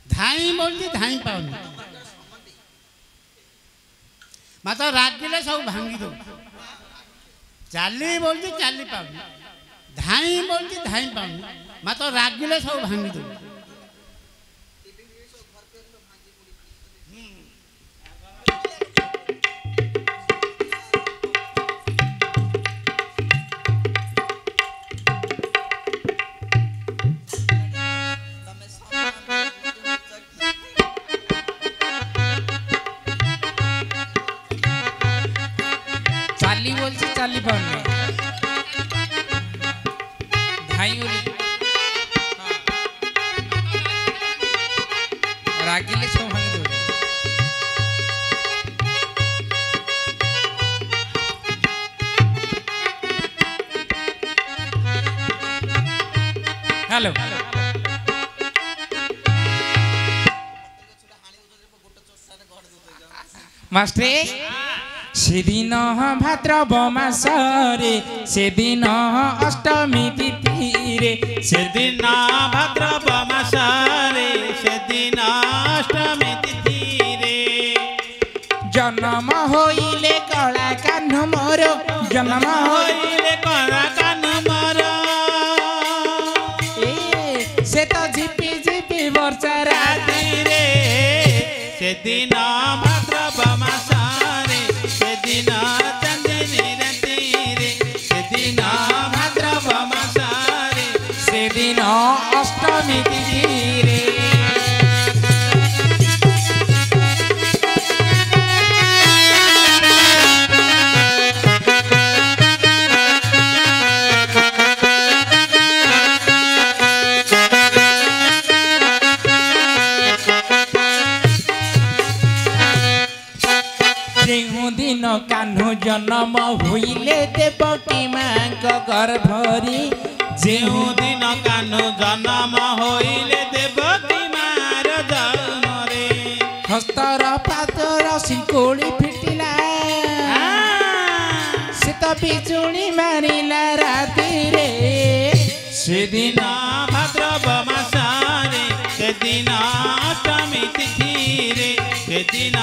धाई बोलती धाई पाऊनी मात्र रागिले सब भांगी दो चाली बोलती चाली पाऊनी धाई बोलती धाई पाऊनी मात्र रागिले सब भांगी दो चाली पाऊनी धाई बोली रागिले सब भांगी दो हेलो मास्टरे सेदिन भाद्रव मासरे सेदिन अष्टमी तिथि रे सेदिन भाद्रव मासरे सेदिन अष्टमी तिथि रे जन्म होइले कला कान्ह मोर जन्म होइले कला कान्ह मोर ए से तो झिपी झिपी वर्षा राति रे सेदिन भाद्रव मासरे सेदिन चंदनी राति रे सेदिन भाद्रव मासरे सेदिन अष्टमी तिथि रे दिन कान्हु जन्म होइले देवकी माँ गर्भरी जेहु दिन कान्हु जन्म होइले देवकी माँ जन्म रे हस्तर पातर सिंकुड़ी फिटिला से तो बिजुली मारिला राति रे सेदिन भाद्रव मासरे सेदिन अष्टमी तिथि रे सेदिन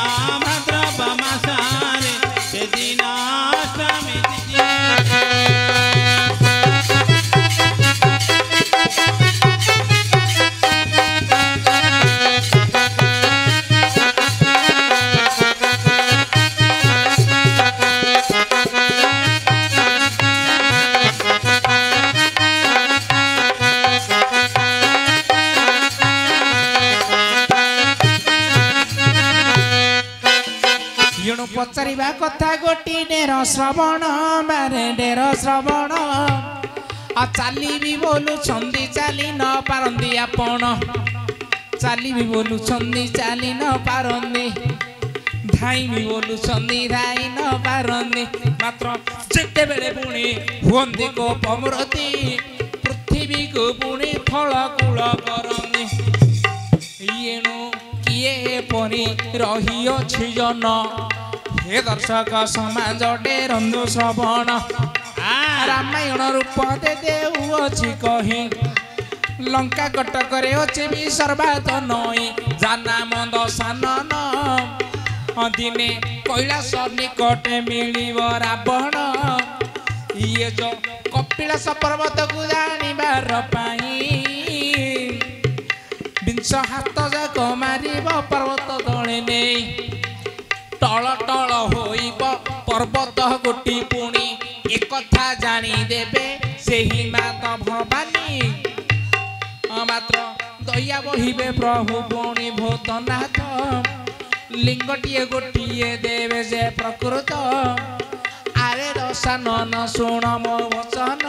भाद्रव मासरे सेदिन अष्टमी तिथि पचारिबा कथा गोटी डेर श्रवण बारे डेर श्रवण आ चाली भी बोलू छंदी चाली न पारंदी आपण चाली भी बोलू छंदी चाली न पारंदी धाई भी बोलू छंदी धाई न पारंदी मात्र जेते बेले पुणी हुंदी को पमरती पृथ्वी को पुणी फल कूल करंदी येणु किए परी रही अछि जन हे दर्शक समाज डेरंदु श्रवण रामायण रूप दे देउछि कहि लंका कटकरे अछि भी सर्वात नई जाना मंद सानन दिने कैलाश निकटे मिलिब रावण ये जो कपिलास पर्वत को जानिबार पाई विंश हाथ जाक मारिब पर्वत तले नहीं टल टल होइब पर्वत गोटी पुणी एक कथा जानी देबे सेही माता भवानी मात्र दया बहिबे प्रभु पुणी भूतनाथ लिंगटिए गोटिए देवे जे प्रकृत आरे रसानन शुण मो वचन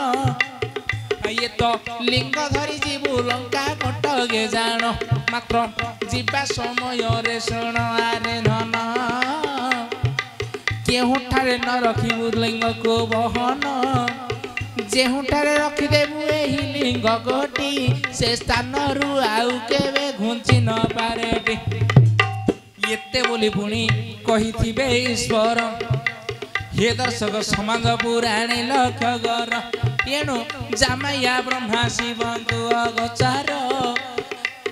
ये तो लिंग धरी जीवु लंका कटगे जान मात्र जीवा समय रे शुण आरे धन केहुठारे न रखिबु लिंग को बहन जेहुठारे रखिदेबु एही लिंग गोटी से स्थान रु आउ केबे घुंची न पारे एते बोली पुणी कहिथिबे ईश्वर हे दर्शक समाज पुराणी लक्ष्य कर एणु जामाया ब्रह्मा शिव गोचार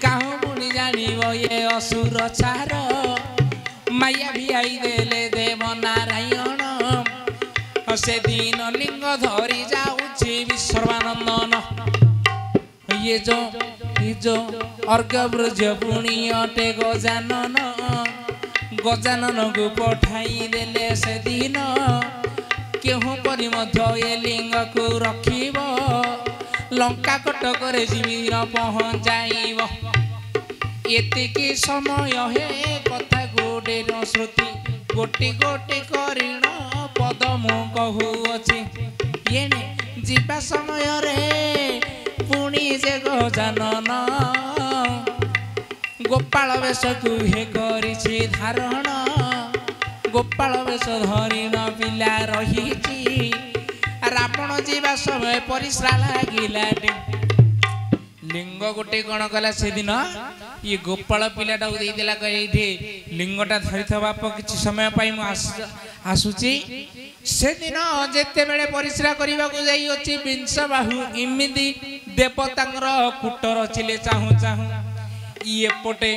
काहू पुणी जानिब ये असुर चार माया भियाई देले देव नारायण से दिन लिंग धरी जाऊची विश्वानंदन ये जो अर्घ ब्रज पुणी अटे गजानन गजानन को पठाई देले से दिन केहू परी मध्य ये लिंग को रखिब लंका कटक जीवन पहुँचाइब एतिकी समय हे कथा गोटे श्रुति गोटी गोटी करीण पद मु कहूअछि येने जीवा समय रे पुणी जे गजानन गोपाल वेश को हे करिछि धारण गोपाल वेश धरिण पिला रहिछि रावण जीवा समय परिश्रा लागिला लिंग गोटे कौन कला से दिन ये गोपाल पिलाटा देदेला कहे लिंगटा धरी बाप किसी समय आसुची से दिन जिते बेले परिश्रा करने को जाइए विंश बाहु इमिदी देवतांगर कूट रचिले चाहू चाहू ये पटे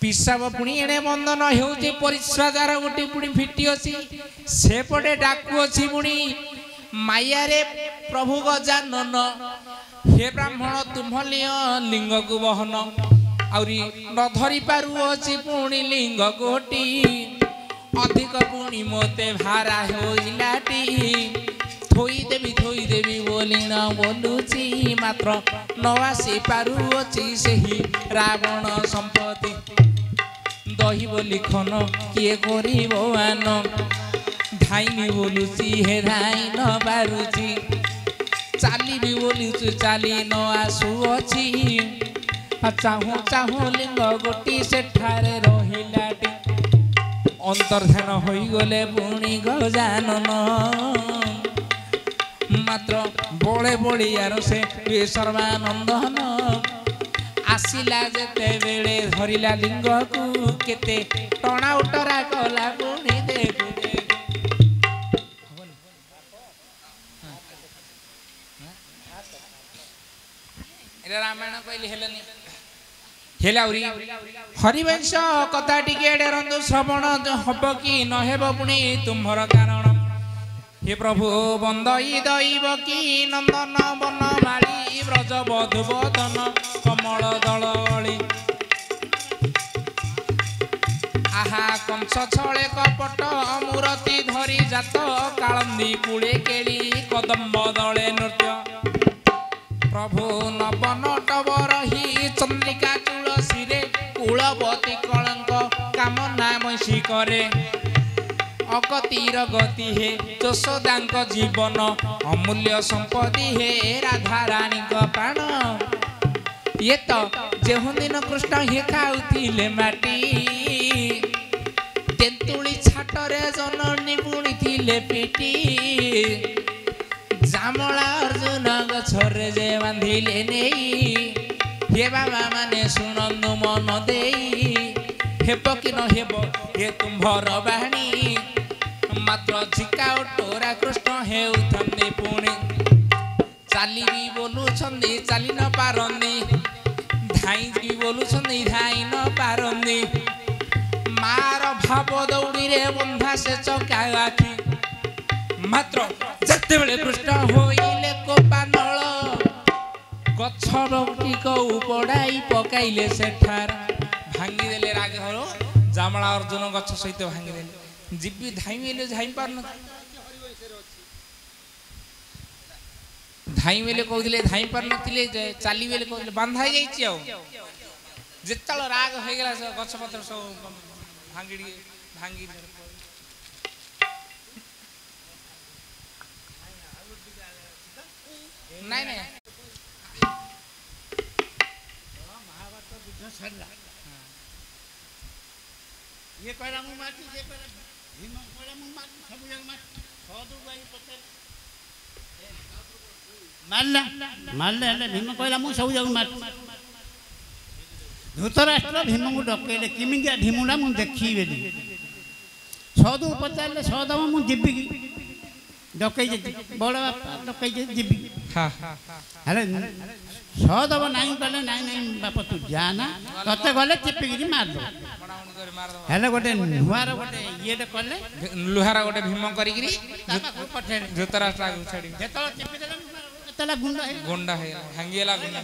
पिसाब पुणी एणे बंधन होउची परिश्रा द्वारा गोटे पुणी फिटी अच्छी से पटे डाकू अच्छी पुणी माया रे प्रभु गजानन हे ब्राह्मण तुम लिंग को बहन आउरी न धरी पारु अछि पुणी लिंग गोटी अधिक पुणी मोते भारा होइलाटी थोई देवी बोली न बोलुची मात्र न आसी पारु अछि सेही रावण संपत्ति दही बोली खन किए करिबो आन धाइनी बोलुची हे धाइ न पारुची चाली भी बोली चाली न आसुअछि चाहू चाहू लिंग गोटी सेठारे रहिलाटी अंतर्धान होई गले पुणी गजानन मात्र बड़े बड़ियार से सर्वानंदन आसिला जेते बेले धरिला लिंग को केते टणा उटरा कला पुणी देखु रामायण कहली हरिवंश कथा टिके डेरंदु श्रवण हब कि न हेब पुणी तुम्हर कारण हे प्रभु बंदई दैव कि नंदन बन माली ब्रज बधु बदन कमल दलि आहा कंस छले कपट मूर्ति धरी जात कालंदी कूले केली कदम्ब दले नृत्य प्रभु नवन टबर ही चंद्रिका तुलसी रे कुलवती कलंक कामना मैसी करे अगतिर गति हे यशोदांक जीवन अमूल्य संपत्ति हे राधा रानी प्राण ये तो जेहु दिन कृष्ण हे खाउथिले माटी तेंतुली छाटरे जननी बुणी थिले पिटी जामला अर्जुन गछरे जे बांधिले नेई हे बाबा माने सुनंदु मन देई हेब कि न हेब हे तुम्भर बाणी मात्र झिका टोरा कृष्ण हेउथंदे पुणी चाली भी बोलु छंदी चाली न पारंदी धाई भी बोलु छंदी धाई न पारंदी मार भाव दौड़ी रे बंधा से चका आखि मात्र जते बेले कृष्ण होइले कोपानल गछ टिक उपड़ाई पकाइले सेठार भांगी देले राग हरो जामला अर्जुन गछ सहित भांगी देले जीवी धाइले झाइ पारन धाई बेले कहले धाई पार नथिले चाली बेले कहले बांधा जाइछि आ जेतल राग हो गेला से गछ पत्र सब भांगी नहीं नहीं महाभारत युद्ध सरला ये कहला मु माटी ये कहला भीम कहला मु माटी सब जग माटी सदु भाई पते मारला मारले हले भीम कहला मु सब जग माटी धृतराष्ट्र भीम को डकेले किमिंगा ढिमुला मु देखी बेली सदु पचारले सदव मु जिबी ଡକେଇ ବଡ଼ ବାପା ଡକେଇ ଯିବି ହଁ ହେଲେ ସଦବ ନାଇଁ କଲେ ନାଇଁ ନାଇଁ ବାପ ତୁ ଯା ନା ତତେ ଗଲେ ଚିପିକିରି ମାରିଦେବ ହେଲେ ଗୋଟେ ନୂଆର ଗୋଟେ ଇଏଟେ କଲେ ଲୁହାର ଗୋଟେ ଭୀମ କରିକିରି ତା ପାଖକୁ ପଠେଇଲେ ଧୃତରାଷ୍ଟ୍ର ଛାଡ଼ି ଯେତେବେଳେ ଚିପିଦେଲେ କେତେବେଳେ ଗୁଣ୍ଡ ହେଇଗଲା ଗୁଣ୍ଡା ହେଇଗଲା ଭାଙ୍ଗିଗଲା ଗୁଣ୍ଡା